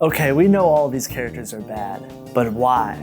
Okay, we know all these characters are bad, but why?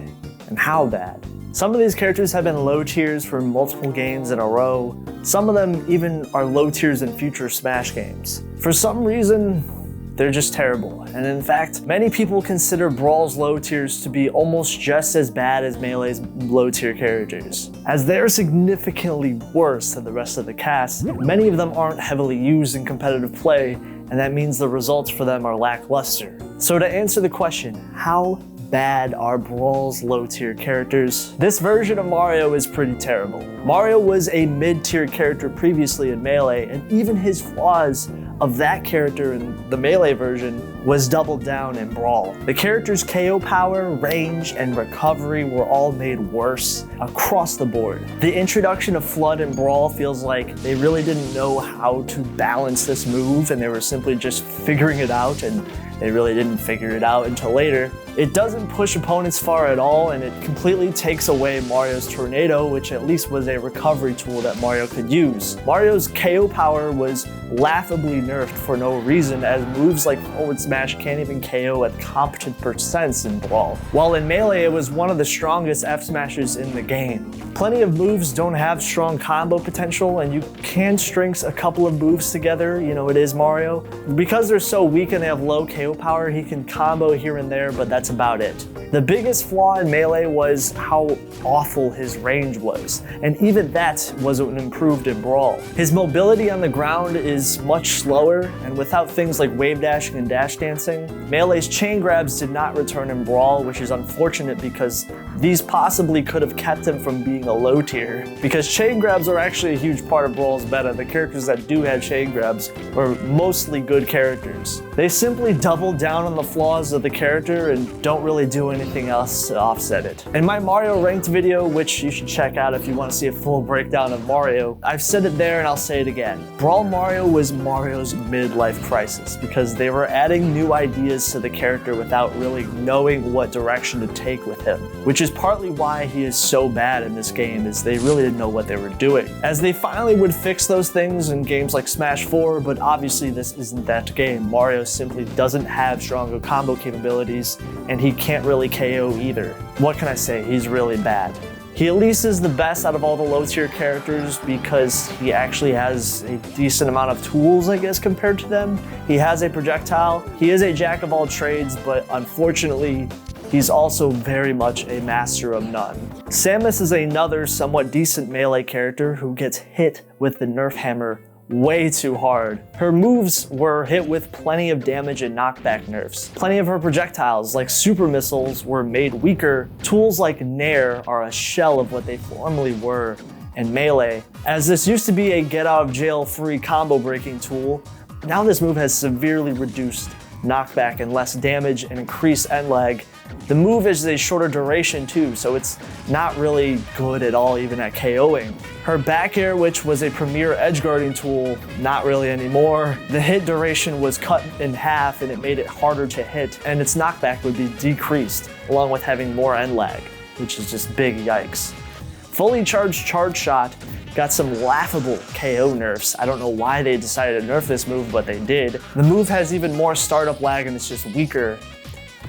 And how bad? Some of these characters have been low tiers for multiple games in a row. Some of them even are low tiers in future Smash games. For some reason, they're just terrible. And in fact, many people consider Brawl's low tiers to be almost just as bad as Melee's low tier characters. As they're significantly worse than the rest of the cast, many of them aren't heavily used in competitive play, and that means the results for them are lackluster. So to answer the question, how bad are Brawl's low-tier characters? This version of Mario is pretty terrible. Mario was a mid-tier character previously in Melee, and even his flaws of that character in the Melee version was doubled down in Brawl. The character's KO power, range, and recovery were all made worse across the board. The introduction of Flood in Brawl feels like they really didn't know how to balance this move, and they were simply just figuring it out, and they really didn't figure it out until later. It doesn't push opponents far at all, and it completely takes away Mario's Tornado, which at least was a recovery tool that Mario could use. Mario's KO power was laughably nerfed for no reason, as moves like forward smash can't even KO at competent percents in Brawl. While in Melee, it was one of the strongest F smashes in the game. Plenty of moves don't have strong combo potential, and you can string a couple of moves together, it is Mario. Because they're so weak and they have low KO power, he can combo here and there, but that's about it. The biggest flaw in Melee was how awful his range was, and even that wasn't improved in Brawl. His mobility on the ground is much slower, and without things like wave dashing and dash dancing, Melee's chain grabs did not return in Brawl, which is unfortunate because these possibly could have kept him from being a low tier. Because chain grabs are actually a huge part of Brawl's meta. The characters that do have chain grabs are mostly good characters. They simply double down on the flaws of the character and don't really do anything else to offset it. In my Mario ranked video, which you should check out if you want to see a full breakdown of Mario, I've said it there and I'll say it again. Brawl Mario was Mario's midlife crisis because they were adding new ideas to the character without really knowing what direction to take with him, which is partly why he is so bad in this game, is they really didn't know what they were doing. As they finally would fix those things in games like Smash 4, but obviously this isn't that game. Mario simply doesn't have stronger combo capabilities, and he can't really KO either. What can I say? He's really bad. He at least is the best out of all the low tier characters because he actually has a decent amount of tools, I guess, compared to them. He has a projectile. He is a jack of all trades, but unfortunately, he's also very much a master of none. Samus is another somewhat decent Melee character who gets hit with the Nerf hammer way too hard. Her moves were hit with plenty of damage and knockback nerfs. Plenty of her projectiles, like super missiles, were made weaker. Tools like gnar are a shell of what they formerly were in Melee. As this used to be a get out of jail free combo breaking tool, now this move has severely reduced knockback and less damage and increased end lag. The move is a shorter duration too, so it's not really good at all even at KOing. Her back air, which was a premier edge guarding tool, not really anymore. The hit duration was cut in half and it made it harder to hit, and its knockback would be decreased, along with having more end lag, which is just big yikes. Fully charged charge shot got some laughable KO nerfs. I don't know why they decided to nerf this move, but they did. The move has even more startup lag and it's just weaker.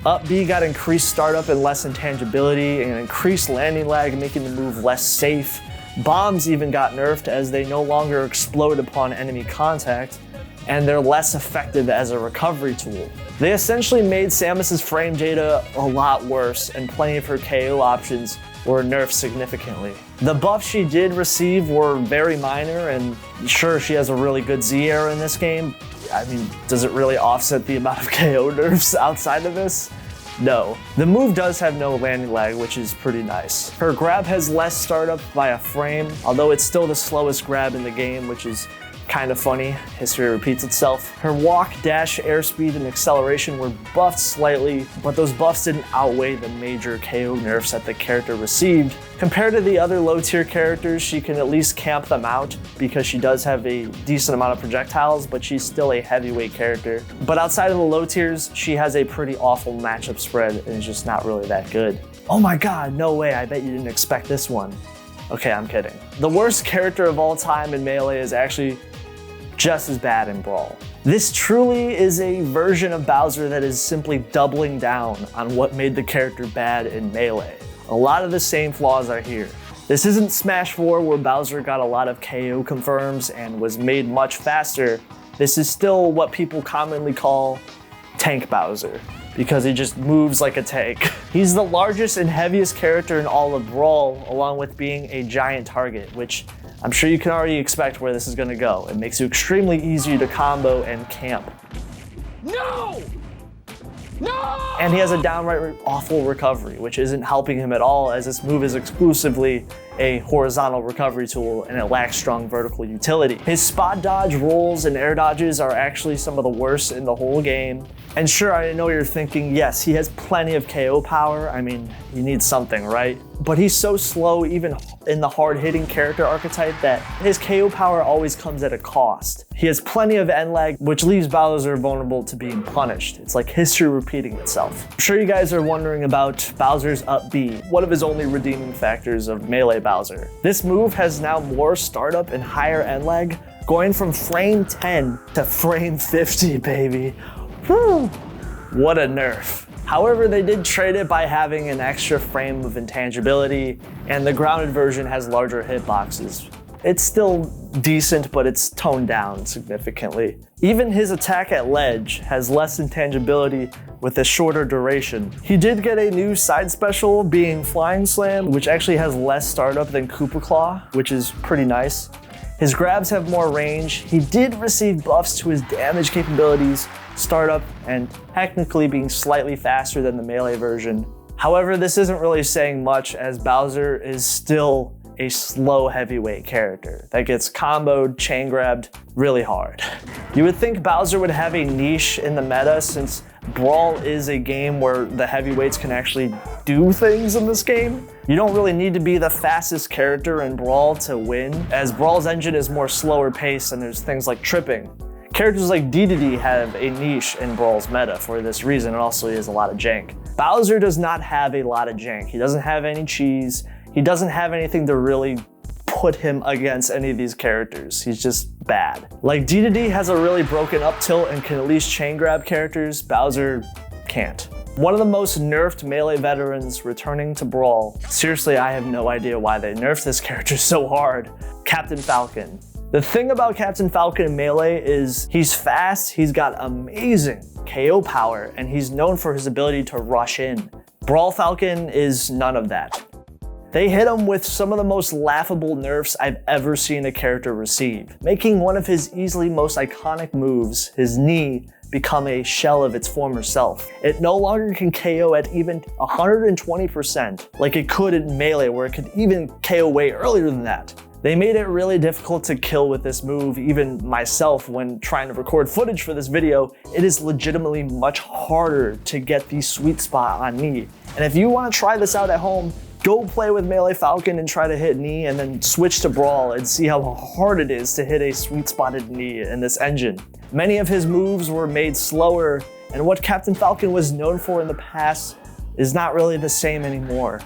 Up B got increased startup and less intangibility and increased landing lag, making the move less safe. Bombs even got nerfed as they no longer explode upon enemy contact, and they're less effective as a recovery tool. They essentially made Samus's frame data a lot worse, and plenty of her KO options were nerfed significantly. The buffs she did receive were very minor, and sure, she has a really good Z era in this game. I mean, does it really offset the amount of KO nerfs outside of this? No. The move does have no landing lag, which is pretty nice. Her grab has less startup by a frame, although it's still the slowest grab in the game, which is kind of funny. History repeats itself. Her walk, dash, airspeed, and acceleration were buffed slightly, but those buffs didn't outweigh the major KO nerfs that the character received. Compared to the other low tier characters, she can at least camp them out because she does have a decent amount of projectiles, but she's still a heavyweight character. But outside of the low tiers, she has a pretty awful matchup spread and is just not really that good. Oh my god, no way, I bet you didn't expect this one. Okay, I'm kidding. The worst character of all time in Melee is actually just as bad in Brawl. This truly is a version of Bowser that is simply doubling down on what made the character bad in Melee. A lot of the same flaws are here. This isn't Smash 4 where Bowser got a lot of KO confirms and was made much faster. This is still what people commonly call Tank Bowser, because he just moves like a tank. He's the largest and heaviest character in all of Brawl, along with being a giant target, which I'm sure you can already expect where this is gonna go. It makes it extremely easy to combo and camp. No! No! And he has a downright awful recovery, which isn't helping him at all, as this move is exclusively a horizontal recovery tool and it lacks strong vertical utility. His spot dodge, rolls, and air dodges are actually some of the worst in the whole game. And sure, I know you're thinking, yes, he has plenty of KO power. I mean, he needs something, right? But he's so slow, even in the hard-hitting character archetype, that his KO power always comes at a cost. He has plenty of end lag, which leaves Bowser vulnerable to being punished. It's like history repeating itself. I'm sure you guys are wondering about Bowser's up B, one of his only redeeming factors of Melee Bowser. This move has now more startup and higher end lag, going from frame 10 to frame 50, baby. Whew. What a nerf. However, they did trade it by having an extra frame of intangibility, and the grounded version has larger hitboxes. It's still decent, but it's toned down significantly. Even his attack at ledge has less intangibility with a shorter duration. He did get a new side special, being Flying Slam, which actually has less startup than Koopa Claw, which is pretty nice. His grabs have more range. He did receive buffs to his damage capabilities, startup, and technically being slightly faster than the Melee version. However, this isn't really saying much, as Bowser is still a slow heavyweight character that gets comboed, chain grabbed really hard. You would think Bowser would have a niche in the meta, since Brawl is a game where the heavyweights can actually do things in this game. You don't really need to be the fastest character in Brawl to win, as Brawl's engine is more slower paced and there's things like tripping. Characters like Dedede have a niche in Brawl's meta for this reason, and also he has a lot of jank. Bowser does not have a lot of jank. He doesn't have any cheese. He doesn't have anything to really put him against any of these characters. He's just bad. Like Dedede has a really broken up tilt and can at least chain grab characters, Bowser can't. One of the most nerfed Melee veterans returning to Brawl. Seriously, I have no idea why they nerfed this character so hard. Captain Falcon. The thing about Captain Falcon in Melee is he's fast, he's got amazing KO power, and he's known for his ability to rush in. Brawl Falcon is none of that. They hit him with some of the most laughable nerfs I've ever seen a character receive, making one of his easily most iconic moves, his knee, become a shell of its former self. It no longer can KO at even 120%, like it could in Melee, where it could even KO way earlier than that. They made it really difficult to kill with this move. Even myself, when trying to record footage for this video, it is legitimately much harder to get the sweet spot on knee. And if you want to try this out at home, go play with Melee Falcon and try to hit knee, and then switch to Brawl and see how hard it is to hit a sweet spotted knee in this engine. Many of his moves were made slower, and what Captain Falcon was known for in the past is not really the same anymore.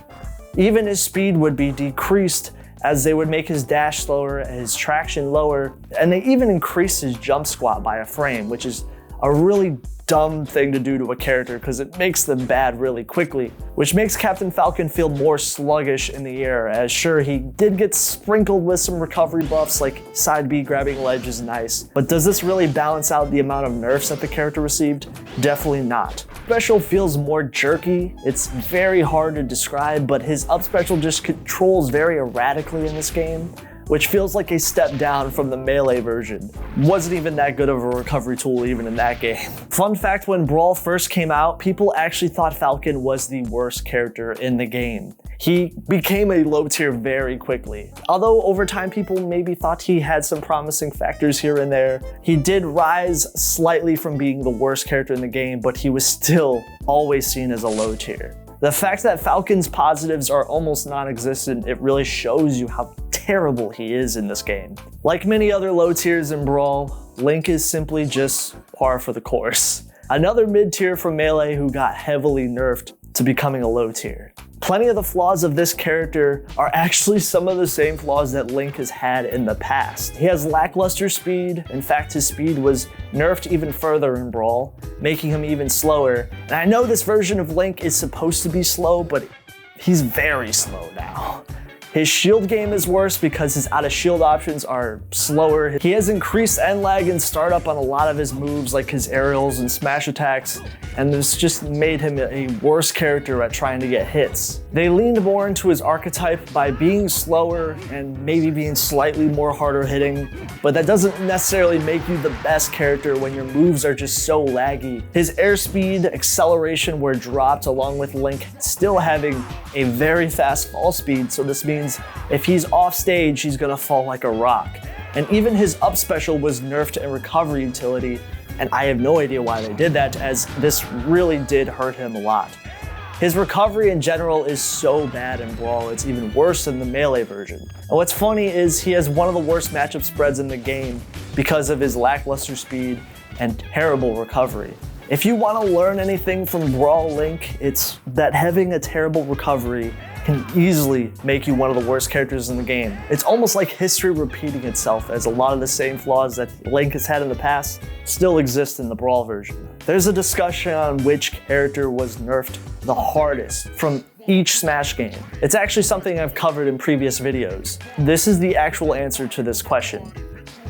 Even his speed would be decreased, as they would make his dash slower and his traction lower, and they even increased his jump squat by a frame, which is a really dumb thing to do to a character because it makes them bad really quickly, which makes Captain Falcon feel more sluggish in the air, as sure, he did get sprinkled with some recovery buffs, like side B grabbing ledge is nice, but does this really balance out the amount of nerfs that the character received? Definitely not. Special feels more jerky. It's very hard to describe, but his up special just controls very erratically in this game, which feels like a step down from the Melee version. Wasn't even that good of a recovery tool even in that game. Fun fact, when Brawl first came out, people actually thought Falcon was the worst character in the game. He became a low tier very quickly. Although over time people maybe thought he had some promising factors here and there, he did rise slightly from being the worst character in the game, but he was still always seen as a low tier. The fact that Falcon's positives are almost non-existent, it really shows you how terrible he is in this game. Like many other low tiers in Brawl, Link is simply just par for the course. Another mid tier from Melee who got heavily nerfed to becoming a low tier. Plenty of the flaws of this character are actually some of the same flaws that Link has had in the past. He has lackluster speed. In fact, his speed was nerfed even further in Brawl, making him even slower. And I know this version of Link is supposed to be slow, but he's very slow now. His shield game is worse because his out of shield options are slower. He has increased end lag and startup on a lot of his moves like his aerials and smash attacks, and this just made him a worse character at trying to get hits. They leaned more into his archetype by being slower and maybe being slightly more harder hitting, but that doesn't necessarily make you the best character when your moves are just so laggy. His airspeed acceleration were dropped along with Link still having a very fast fall speed, so this means if he's off stage, he's gonna fall like a rock. And even his up special was nerfed in recovery utility, and I have no idea why they did that, as this really did hurt him a lot. His recovery in general is so bad in Brawl, it's even worse than the Melee version. And what's funny is he has one of the worst matchup spreads in the game because of his lackluster speed and terrible recovery. If you want to learn anything from Brawl Link, it's that having a terrible recovery can easily make you one of the worst characters in the game. It's almost like history repeating itself, as a lot of the same flaws that Link has had in the past still exist in the Brawl version. There's a discussion on which character was nerfed the hardest from each Smash game. It's actually something I've covered in previous videos. This is the actual answer to this question.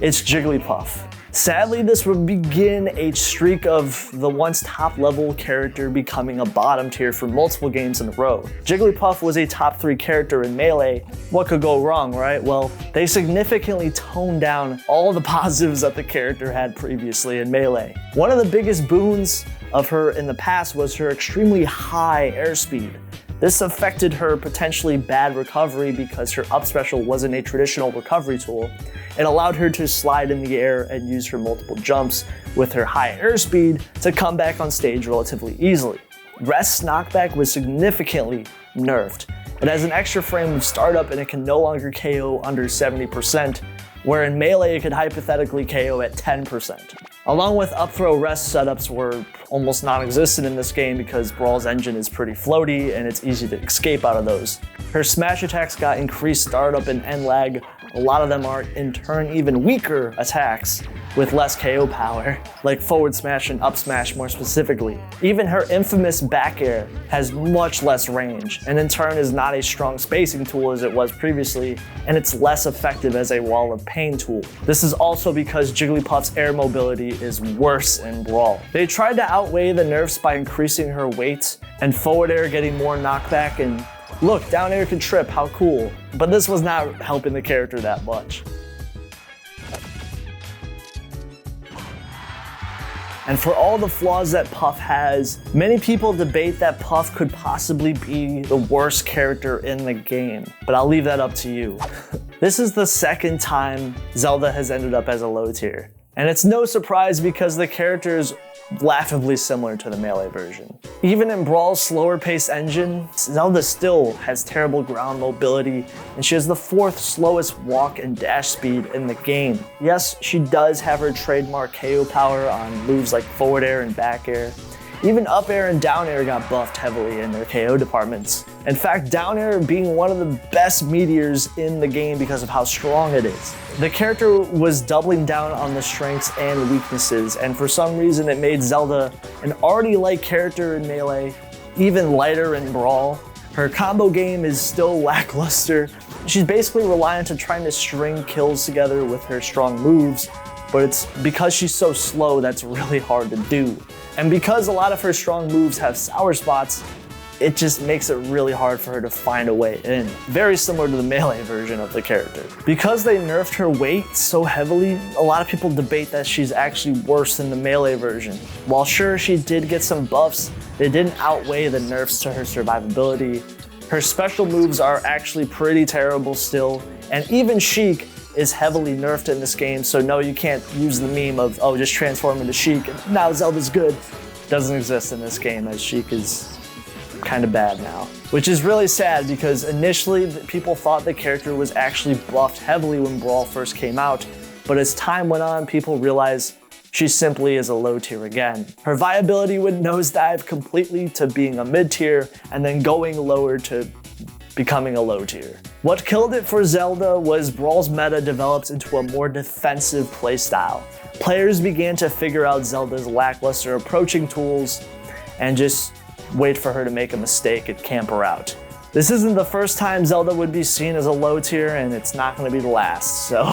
It's Jigglypuff. Sadly, this would begin a streak of the once top level character becoming a bottom tier for multiple games in a row. Jigglypuff was a top 3 character in Melee. What could go wrong, right? Well, they significantly toned down all the positives that the character had previously in Melee. One of the biggest boons of her in the past was her extremely high airspeed. This affected her potentially bad recovery because her up special wasn't a traditional recovery tool. It allowed her to slide in the air and use her multiple jumps with her high airspeed to come back on stage relatively easily. Rest's knockback was significantly nerfed. It has an extra frame of startup and it can no longer KO under 70%, where in Melee it could hypothetically KO at 10%. Along with up throw rest setups were almost non-existent in this game because Brawl's engine is pretty floaty and it's easy to escape out of those. Her smash attacks got increased startup and end lag. A lot of them are in turn even weaker attacks with less KO power, like forward smash and up smash more specifically. Even her infamous back air has much less range, and in turn is not a strong spacing tool as it was previously, and it's less effective as a wall of pain tool. This is also because Jigglypuff's air mobility is worse in Brawl. They tried to outweigh the nerfs by increasing her weight and forward air getting more knockback, and look, down air can trip, how cool. But this was not helping the character that much. And for all the flaws that Puff has, many people debate that Puff could possibly be the worst character in the game, but I'll leave that up to you. This is the second time Zelda has ended up as a low tier. And it's no surprise because the character is laughably similar to the Melee version. Even in Brawl's slower paced engine, Zelda still has terrible ground mobility, and she has the 4th slowest walk and dash speed in the game. Yes, she does have her trademark KO power on moves like forward air and back air. Even up air and down air got buffed heavily in their KO departments. In fact, down air being one of the best meteors in the game because of how strong it is. The character was doubling down on the strengths and weaknesses, and for some reason it made Zelda an already light character in Melee, even lighter in Brawl. Her combo game is still lackluster. She's basically reliant on trying to string kills together with her strong moves, but it's because she's so slow that's really hard to do. And because a lot of her strong moves have sour spots, it just makes it really hard for her to find a way in. Very similar to the Melee version of the character. Because they nerfed her weight so heavily, a lot of people debate that she's actually worse than the Melee version. While sure, she did get some buffs, they didn't outweigh the nerfs to her survivability. Her special moves are actually pretty terrible still, and even Sheik is heavily nerfed in this game, so no, you can't use the meme of, oh, just transform into Sheik, and now Zelda's good. Doesn't exist in this game, as Sheik is kind of bad now. Which is really sad because initially people thought the character was actually buffed heavily when Brawl first came out, but as time went on, people realized she simply is a low tier again. Her viability would nosedive completely to being a mid tier and then going lower to becoming a low tier. What killed it for Zelda was Brawl's meta developed into a more defensive playstyle. Players began to figure out Zelda's lackluster approaching tools and just wait for her to make a mistake and camp her out. This isn't the first time Zelda would be seen as a low tier, and it's not going to be the last, so.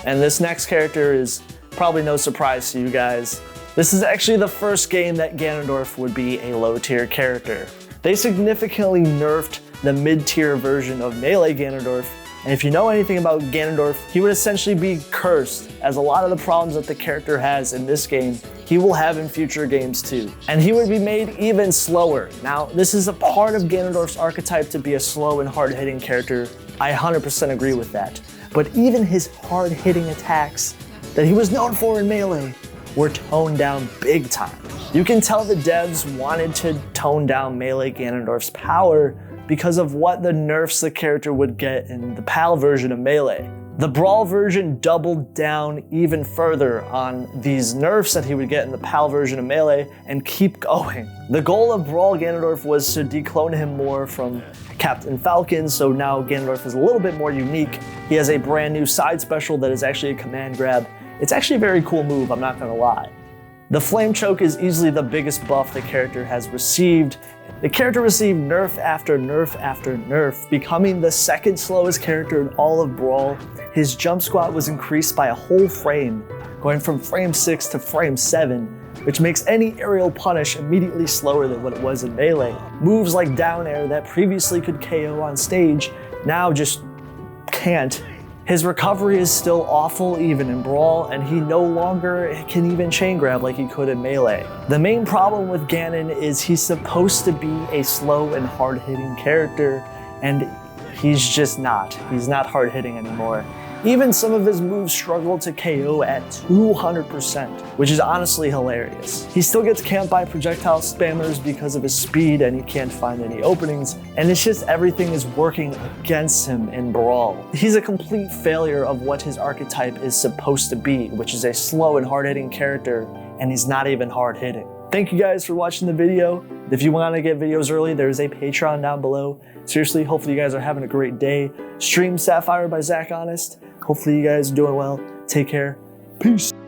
And this next character is probably no surprise to you guys. This is actually the first game that Ganondorf would be a low tier character. They significantly nerfed the mid-tier version of Melee Ganondorf, and if you know anything about Ganondorf, he would essentially be cursed, as a lot of the problems that the character has in this game, he will have in future games too. And he would be made even slower. Now, this is a part of Ganondorf's archetype to be a slow and hard-hitting character. I 100% agree with that. But even his hard-hitting attacks that he was known for in Melee were toned down big time. You can tell the devs wanted to tone down Melee Ganondorf's power because of what the nerfs the character would get in the PAL version of Melee. The Brawl version doubled down even further on these nerfs that he would get in the PAL version of Melee and keep going. The goal of Brawl Ganondorf was to declone him more from Captain Falcon, so now Ganondorf is a little bit more unique. He has a brand new side special that is actually a command grab. It's actually a very cool move, I'm not gonna lie. The Flame Choke is easily the biggest buff the character has received. The character received nerf after nerf after nerf, becoming the second slowest character in all of Brawl. His jump squat was increased by a whole frame, going from frame 6 to frame 7, which makes any aerial punish immediately slower than what it was in Melee. Moves like down air that previously could KO on stage, now just can't. His recovery is still awful even in Brawl, and he no longer can even chain grab like he could in Melee. The main problem with Ganon is he's supposed to be a slow and hard-hitting character, and he's just not. He's not hard-hitting anymore. Even some of his moves struggle to KO at 200%, which is honestly hilarious. He still gets camped by projectile spammers because of his speed and he can't find any openings, and it's just everything is working against him in Brawl. He's a complete failure of what his archetype is supposed to be, which is a slow and hard-hitting character, and he's not even hard-hitting. Thank you guys for watching the video. If you want to get videos early, there's a Patreon down below. Seriously, hopefully you guys are having a great day. Stream Sapphire by Zach Honest. Hopefully you guys are doing well. Take care. Peace.